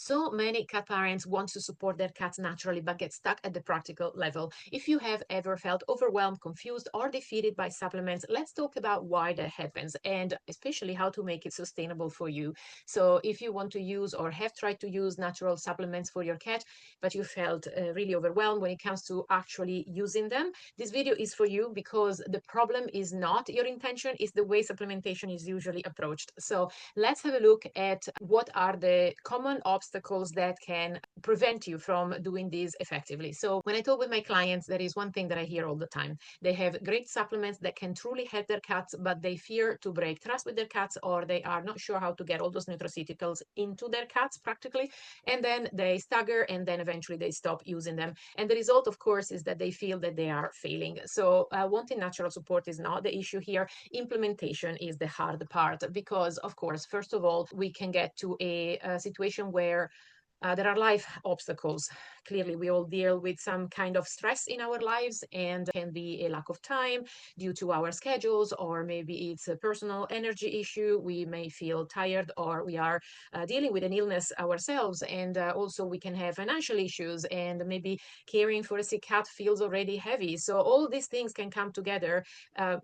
So many cat parents want to support their cats naturally but get stuck at the practical level. If you have ever felt overwhelmed, confused, or defeated by supplements, let's talk about why that happens and especially how to make it sustainable for you. So, if you want to use or have tried to use natural supplements for your cat, but you felt really overwhelmed when it comes to actually using them, this video is for you because the problem is not your intention, it's the way supplementation is usually approached. So, let's have a look at what are the common obstacles that can prevent you from doing this effectively. So when I talk with my clients, there is one thing that I hear all the time. They have great supplements that can truly help their cats, but they fear to break trust with their cats, or they are not sure how to get all those nutraceuticals into their cats practically. And then they stagger and then eventually they stop using them. And the result, of course, is that they feel that they are failing. So wanting natural support is not the issue here. Implementation is the hard part because, of course, first of all, we can get to a situation where there are life obstacles. Clearly, we all deal with some kind of stress in our lives, and can be a lack of time due to our schedules, or maybe it's a personal energy issue. We may feel tired, or we are dealing with an illness ourselves. And also, we can have financial issues, and maybe caring for a sick cat feels already heavy. So, all these things can come together,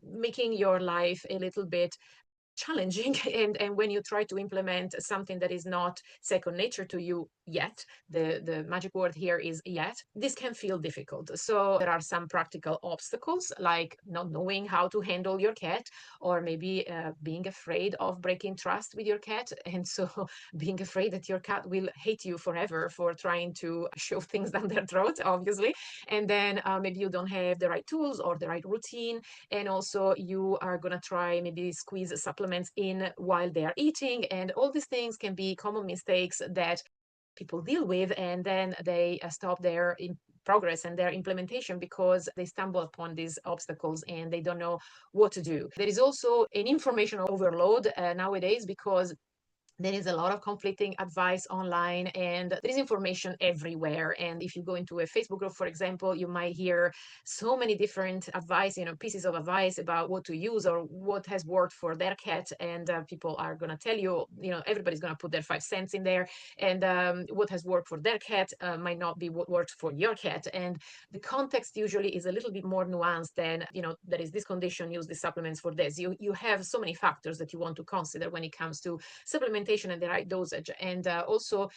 making your life a little bit challenging. And when you try to implement something that is not second nature to you yet, the magic word here is yet, this can feel difficult. So there are some practical obstacles, like not knowing how to handle your cat, or maybe being afraid of breaking trust with your cat, and so being afraid that your cat will hate you forever for trying to shove things down their throat, obviously. And then maybe you don't have the right tools or the right routine, and also you are going to try maybe squeeze supplements in while they are eating, and all these things can be common mistakes that people deal with, and then they stop their progress and their implementation because they stumble upon these obstacles and they don't know what to do. There is also an information overload nowadays, because there is a lot of conflicting advice online and there is information everywhere. And if you go into a Facebook group, for example, you might hear so many different advice, pieces of advice about what to use or what has worked for their cat. And people are going to tell you, everybody's going to put their 5 cents in there. And what has worked for their cat might not be what works for your cat. And the context usually is a little bit more nuanced than, there is this condition, use the supplements for this. You have so many factors that you want to consider when it comes to supplementation and the right dosage. And also,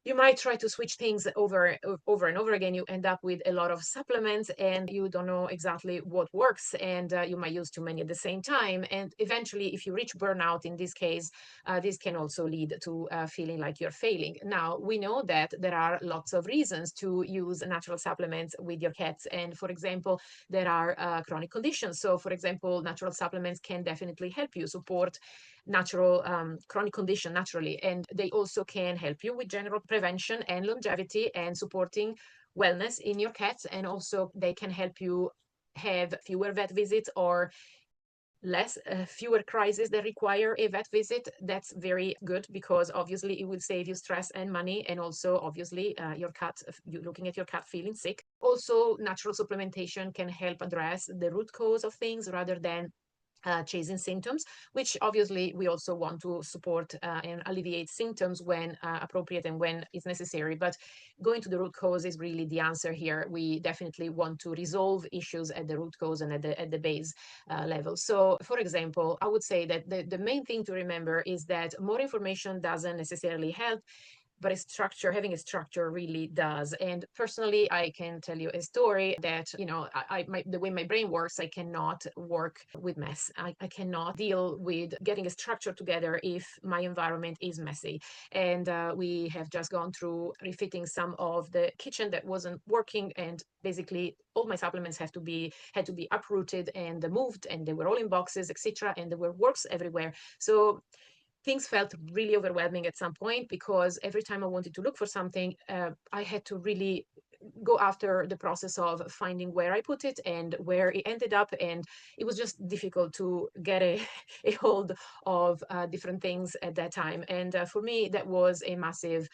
you might try to switch things over and over again. You end up with a lot of supplements and you don't know exactly what works, and you might use too many at the same time. And eventually, if you reach burnout in this case, this can also lead to feeling like you're failing. Now, we know that there are lots of reasons to use natural supplements with your cats. And for example, there are chronic conditions. So for example, natural supplements can definitely help you support natural chronic condition naturally, and they also can help you with general prevention and longevity and supporting wellness in your cats. And also they can help you have fewer vet visits, or fewer crises that require a vet visit. That's very good, because obviously it will save you stress and money, and also obviously your cat, you looking at your cat feeling sick. Also, natural supplementation can help address the root cause of things rather than chasing symptoms, which obviously we also want to support and alleviate symptoms when appropriate and when it's necessary. But going to the root cause is really the answer here. We definitely want to resolve issues at the root cause and at the base level. So, for example, I would say that the main thing to remember is that more information doesn't necessarily help, but having a structure really does. And personally, I can tell you a story that, the way my brain works, I cannot work with mess. I cannot deal with getting a structure together if my environment is messy. And we have just gone through refitting some of the kitchen that wasn't working, and basically all my supplements had to be uprooted and moved, and they were all in boxes, etc., and there were works everywhere. So things felt really overwhelming at some point, because every time I wanted to look for something, I had to really go after the process of finding where I put it and where it ended up. And it was just difficult to get a hold of different things at that time. And for me, that was a massive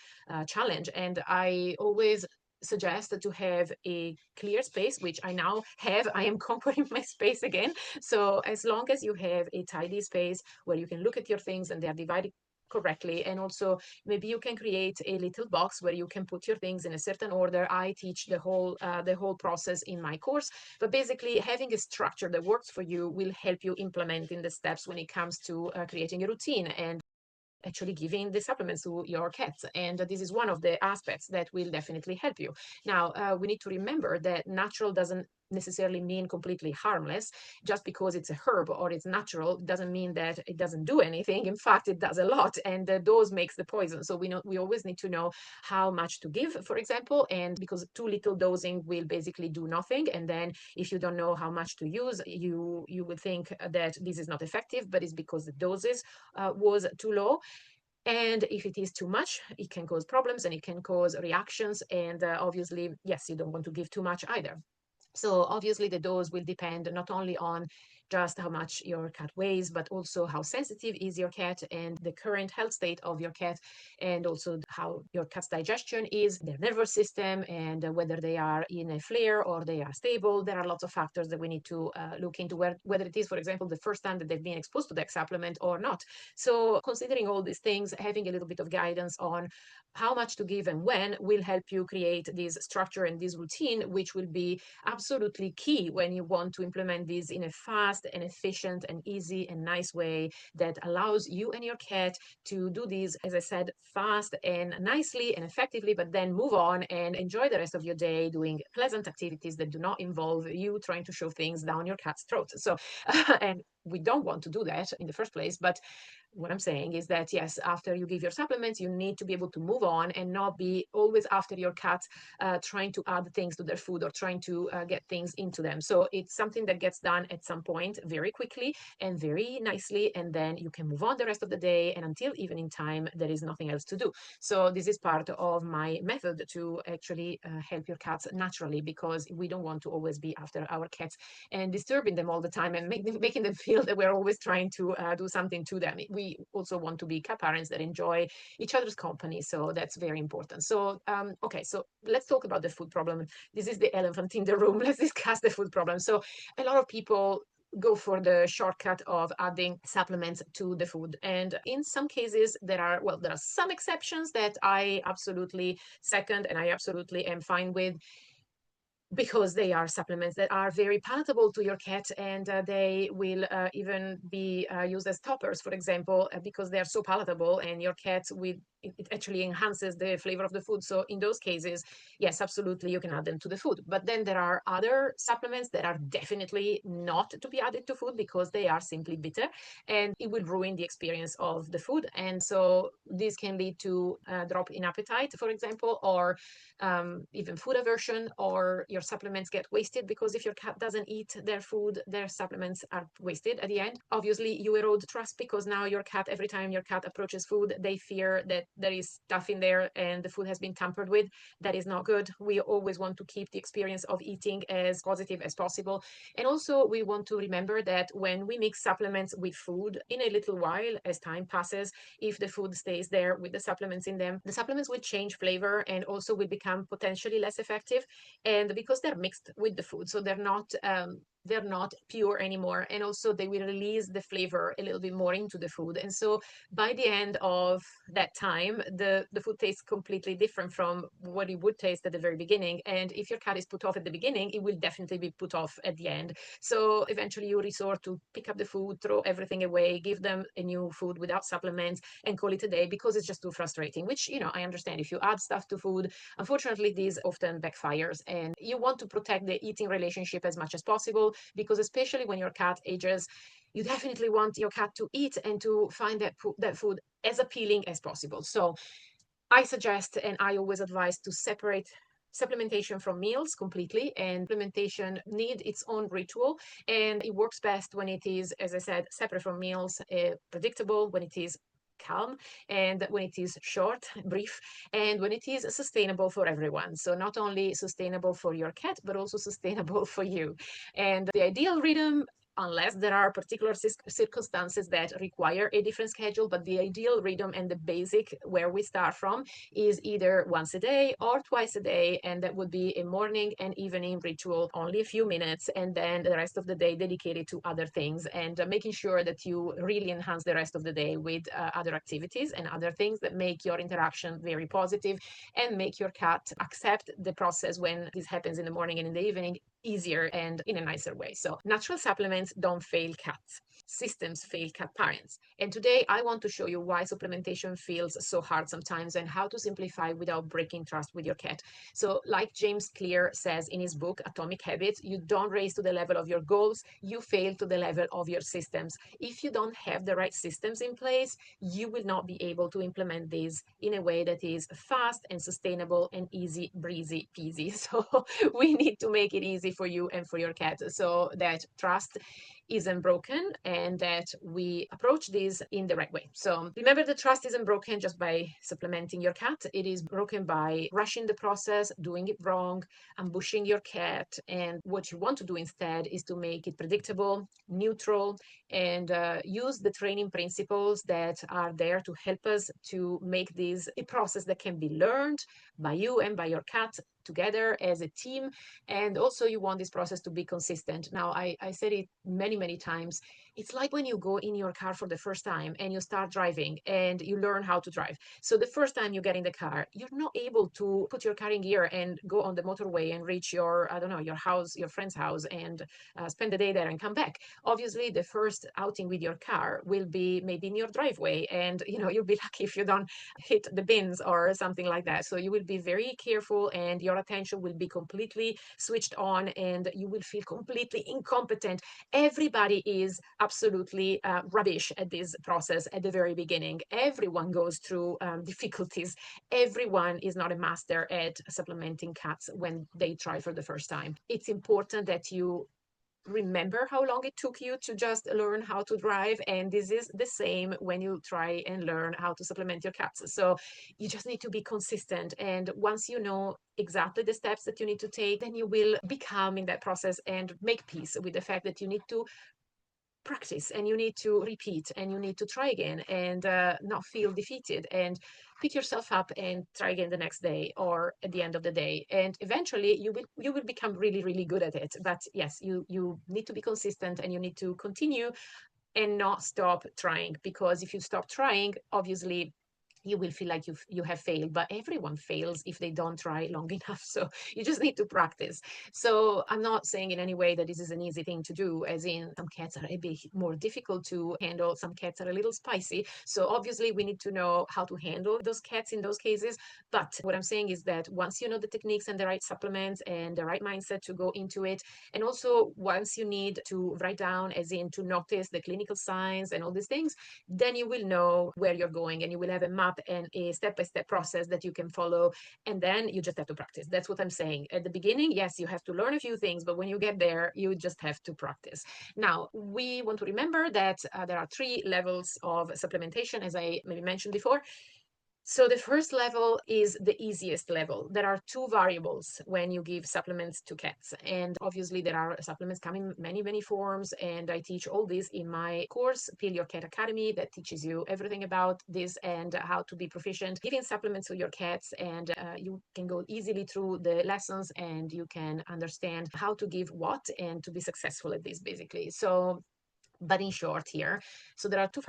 challenge. And I always suggest to have a clear space, which I now have. I am conquering my space again. So as long as you have a tidy space where you can look at your things and they are divided correctly. And also maybe you can create a little box where you can put your things in a certain order. I teach the whole process in my course, but basically having a structure that works for you will help you implement in the steps when it comes to creating a routine and actually giving the supplements to your cats. And this is one of the aspects that will definitely help you. Now, we need to remember that natural doesn't necessarily mean completely harmless. Just because it's a herb or it's natural doesn't mean that it doesn't do anything. In fact, it does a lot, and the dose makes the poison. So we always need to know how much to give, for example, and because too little dosing will basically do nothing. And then if you don't know how much to use, you would think that this is not effective, but it's because the doses was too low. And if it is too much, it can cause problems and it can cause reactions. And obviously, yes, you don't want to give too much either. So obviously the dose will depend not only on just how much your cat weighs, but also how sensitive is your cat and the current health state of your cat, and also how your cat's digestion is, their nervous system, and whether they are in a flare or they are stable. There are lots of factors that we need to look into, whether it is, for example, the first time that they've been exposed to that supplement or not. So considering all these things, having a little bit of guidance on how much to give and when will help you create this structure and this routine, which will be absolutely key when you want to implement this in a fast and efficient and easy and nice way that allows you and your cat to do this, as I said, fast and nicely and effectively, but then move on and enjoy the rest of your day doing pleasant activities that do not involve you trying to shove things down your cat's throat. So, and we don't want to do that in the first place, but what I'm saying is that, yes, after you give your supplements, you need to be able to move on and not be always after your cat, trying to add things to their food or trying to get things into them. So it's something that gets done at some point very quickly and very nicely, and then you can move on the rest of the day. And until evening time, there is nothing else to do. So this is part of my method to actually help your cats naturally, because we don't want to always be after our cats and disturbing them all the time and making them feel that we're always trying to do something to them. We also want to be cat parents that enjoy each other's company, so that's very important. So okay, so let's talk about the food problem. This is the elephant in the room. Let's discuss the food problem. So a lot of people go for the shortcut of adding supplements to the food, and in some cases there are some exceptions that I absolutely second and I absolutely am fine with, because they are supplements that are very palatable to your cat, and they will even be used as toppers, for example, because they are so palatable, and your cat will, it actually enhances the flavor of the food. So in those cases, yes, absolutely, you can add them to the food. But then there are other supplements that are definitely not to be added to food because they are simply bitter and it will ruin the experience of the food. And so this can lead to a drop in appetite, for example, or even food aversion, or your supplements get wasted, because if your cat doesn't eat their food, their supplements are wasted at the end. Obviously, you erode trust, because now your cat, every time your cat approaches food, they fear that there is stuff in there and the food has been tampered with. That is not good. We always want to keep the experience of eating as positive as possible. And also, we want to remember that when we mix supplements with food, in a little while, as time passes, if the food stays there with the supplements in them, the supplements will change flavor and also will become potentially less effective. And because they're mixed with the food, so they're not pure anymore, and also they will release the flavor a little bit more into the food. And so by the end of that time, the food tastes completely different from what it would taste at the very beginning. And if your cat is put off at the beginning, it will definitely be put off at the end. So eventually you resort to pick up the food, throw everything away, give them a new food without supplements, and call it a day, because it's just too frustrating. Which, I understand, if you add stuff to food, unfortunately this often backfires, and you want to protect the eating relationship as much as possible, because especially when your cat ages, you definitely want your cat to eat and to find that food as appealing as possible. So I suggest, and I always advise, to separate supplementation from meals completely, and supplementation need its own ritual, and it works best when it is, as I said, separate from meals, predictable, when it is calm, and when it is short, brief, and when it is sustainable for everyone. So not only sustainable for your cat, but also sustainable for you. And the ideal rhythm unless there are particular circumstances that require a different schedule. But the ideal rhythm and the basic where we start from is either once a day or twice a day, and that would be a morning and evening ritual, only a few minutes, and then the rest of the day dedicated to other things, and making sure that you really enhance the rest of the day with other activities and other things that make your interaction very positive and make your cat accept the process when this happens in the morning and in the evening easier and in a nicer way. So natural supplements don't fail cats. Systems fail cat parents. And today I want to show you why supplementation feels so hard sometimes and how to simplify without breaking trust with your cat. So like James Clear says in his book, Atomic Habits, you don't raise to the level of your goals, you fail to the level of your systems. If you don't have the right systems in place, you will not be able to implement these in a way that is fast and sustainable and easy, breezy, peasy. So we need to make it easy for you and for your cat so that trust isn't broken and that we approach this in the right way. So remember, the trust isn't broken just by supplementing your cat. It is broken by rushing the process, doing it wrong, ambushing your cat. And what you want to do instead is to make it predictable, neutral, and use the training principles that are there to help us to make this a process that can be learned by you and by your cat together as a team. And also you want this process to be consistent. Now, I said it many times. It's like when you go in your car for the first time and you start driving and you learn how to drive. So the first time you get in the car, you're not able to put your car in gear and go on the motorway and reach your, I don't know, your house, your friend's house, and spend the day there and come back. Obviously, the first outing with your car will be maybe in your driveway, and you'll be lucky if you don't hit the bins or something like that. So you will be very careful and your attention will be completely switched on and you will feel completely incompetent. Everybody is absolutely rubbish at this process at the very beginning. Everyone goes through difficulties. Everyone is not a master at supplementing cats when they try for the first time. It's important that you remember how long it took you to just learn how to drive, and this is the same when you try and learn how to supplement your cats. So you just need to be consistent, and once you know exactly the steps that you need to take, then you will become in that process and make peace with the fact that you need to practice and you need to repeat and you need to try again and not feel defeated, and pick yourself up and try again the next day or at the end of the day, and eventually you will become really good at it. But yes, you need to be consistent and you need to continue and not stop trying, because if you stop trying, obviously you will feel like you have failed. But everyone fails if they don't try long enough, so you just need to practice. So I'm not saying in any way that this is an easy thing to do, as in some cats are a bit more difficult to handle, some cats are a little spicy, so obviously we need to know how to handle those cats in those cases. But what I'm saying is that once you know the techniques and the right supplements and the right mindset to go into it, and also once you need to write down, as in to notice the clinical signs and all these things, then you will know where you're going and you will have a map and a step-by-step process that you can follow. And then you just have to practice. That's what I'm saying. At the beginning, yes, you have to learn a few things, but when you get there, you just have to practice. Now, we want to remember that there are 3 levels of supplementation, as I maybe mentioned before. So the first level is the easiest level. There are 2 variables when you give supplements to cats. And obviously there are supplements coming in many forms. And I teach all this in my course, Peel Your Cat Academy, that teaches you everything about this and how to be proficient giving supplements to your cats. And you can go easily through the lessons and you can understand how to give what and to be successful at this, basically. So but in short here, so there are 2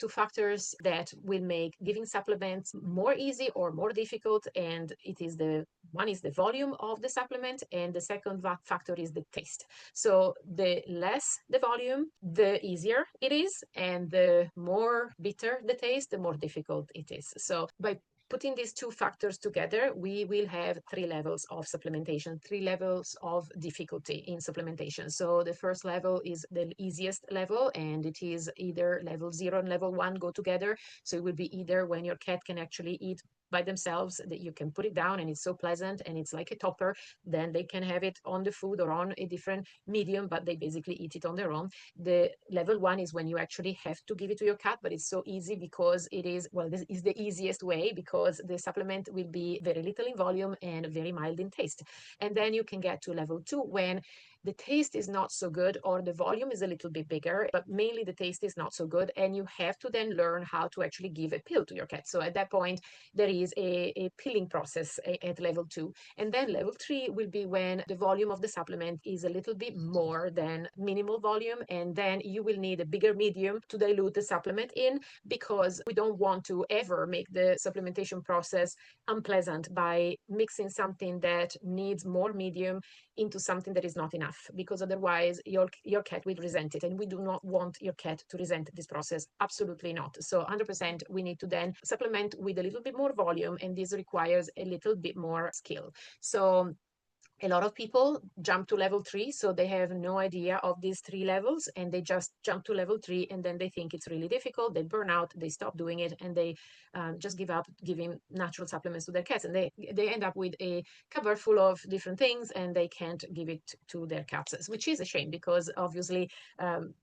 factors that will make giving supplements more easy or more difficult, and it is the one is the volume of the supplement, and the second factor is the taste. So the less the volume, the easier it is, and the more bitter the taste, the more difficult it is. So by putting these 2 factors together, we will have 3 levels of supplementation, 3 levels of difficulty in supplementation. So the first level is the easiest level, and it is either level 0 and level 1 go together. So it will be either when your cat can actually eat by themselves, that you can put it down and it's so pleasant and it's like a topper, then they can have it on the food or on a different medium, but they basically eat it on their own. The level 1 is when you actually have to give it to your cat, but it's so easy because it is, well, this is the easiest way, because the supplement will be very little in volume and very mild in taste. And then you can get to level 2 when the taste is not so good, or the volume is a little bit bigger, but mainly the taste is not so good. And you have to then learn how to actually give a pill to your cat. So at that point, there is a pilling process at level 2. And then level 3 will be when the volume of the supplement is a little bit more than minimal volume. And then you will need a bigger medium to dilute the supplement in, because we don't want to ever make the supplementation process unpleasant by mixing something that needs more medium into something that is not enough, because otherwise your cat will resent it, and we do not want your cat to resent this process. Absolutely not. So 100% we need to then supplement with a little bit more volume, and this requires a little bit more skill. So a lot of people jump to level 3, so they have no idea of these 3 levels, and they just jump to level 3, and then they think it's really difficult. They burn out, they stop doing it, and they just give up giving natural supplements to their cats, and they end up with a cupboard full of different things, and they can't give it to their cats, which is a shame, because obviously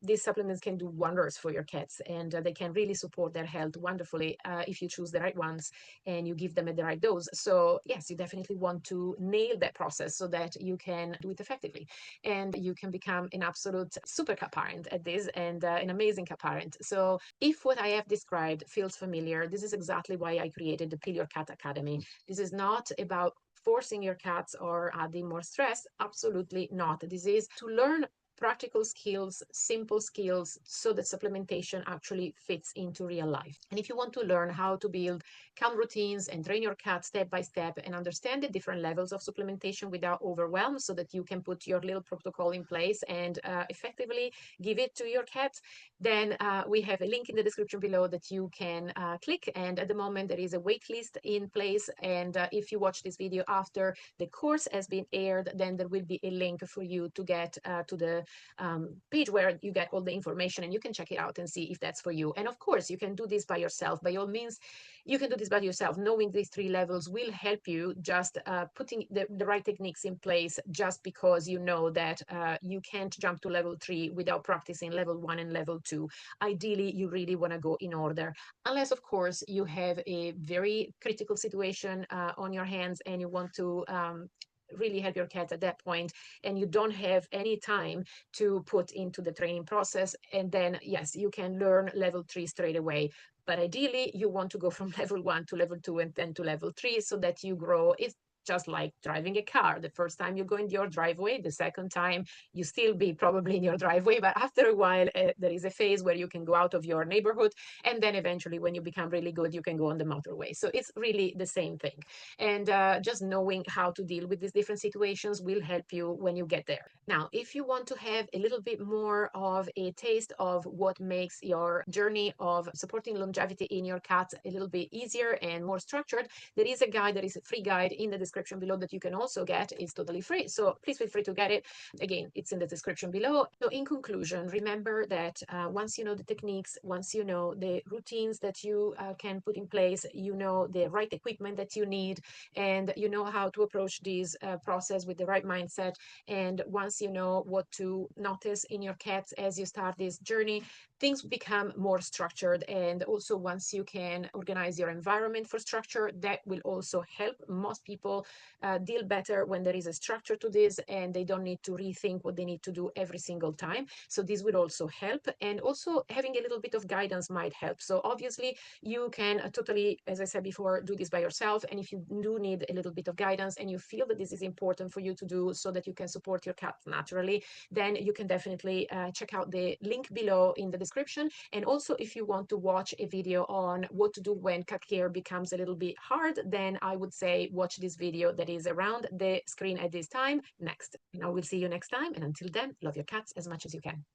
these supplements can do wonders for your cats, and they can really support their health wonderfully if you choose the right ones and you give them at the right dose. So yes, you definitely want to nail that process so that you can do it effectively, and you can become an absolute super cat parent at this, and an amazing cat parent. So if what I have described feels familiar, this is exactly why I created the Peel Your Cat Academy. This is not about forcing your cats or adding more stress. Absolutely not. This is to learn practical skills, simple skills, so that supplementation actually fits into real life. And if you want to learn how to build calm routines and train your cat step by step and understand the different levels of supplementation without overwhelm, so that you can put your little protocol in place and effectively give it to your cat, then we have a link in the description below that you can click. And at the moment, there is a wait list in place. And if you watch this video after the course has been aired, then there will be a link for you to get to the page where you get all the information, and you can check it out and see if that's for you. And of course, you can do this by yourself. By all means, you can do this by yourself. Knowing these 3 levels will help you just putting the right techniques in place, just because you know that you can't jump to level 3 without practicing level 1 and level 2. Ideally, you really want to go in order, unless of course you have a very critical situation on your hands and you want to really help your cat at that point, and you don't have any time to put into the training process. And then yes, you can learn level 3 straight away. But ideally, you want to go from level 1 to level 2 and then to level 3, so that you grow. It's just like driving a car. The first time you go in your driveway, the second time you still be probably in your driveway, but after a while there is a phase where you can go out of your neighborhood, and then eventually when you become really good, you can go on the motorway. So it's really the same thing. And just knowing how to deal with these different situations will help you when you get there. Now, if you want to have a little bit more of a taste of what makes your journey of supporting longevity in your cat a little bit easier and more structured, there is a guide, there is a free guide in the description below that you can also get. It's totally free, so please feel free to get it. Again, it's in the description below. So in conclusion, remember that once you know the techniques, once you know the routines that you can put in place, you know the right equipment that you need, and you know how to approach this process with the right mindset, and once you know what to notice in your cats as you start this journey, things become more structured. And also, once you can organize your environment for structure, that will also help. Most people deal better when there is a structure to this, and they don't need to rethink what they need to do every single time. So this will also help. And also, having a little bit of guidance might help. So obviously, you can totally, as I said before, do this by yourself. And if you do need a little bit of guidance and you feel that this is important for you to do so that you can support your cat naturally, then you can definitely check out the link below in the description. And also, if you want to watch a video on what to do when cat care becomes a little bit hard, then I would say watch this video that is around the screen at this time next. And I will see you next time. And until then, love your cats as much as you can.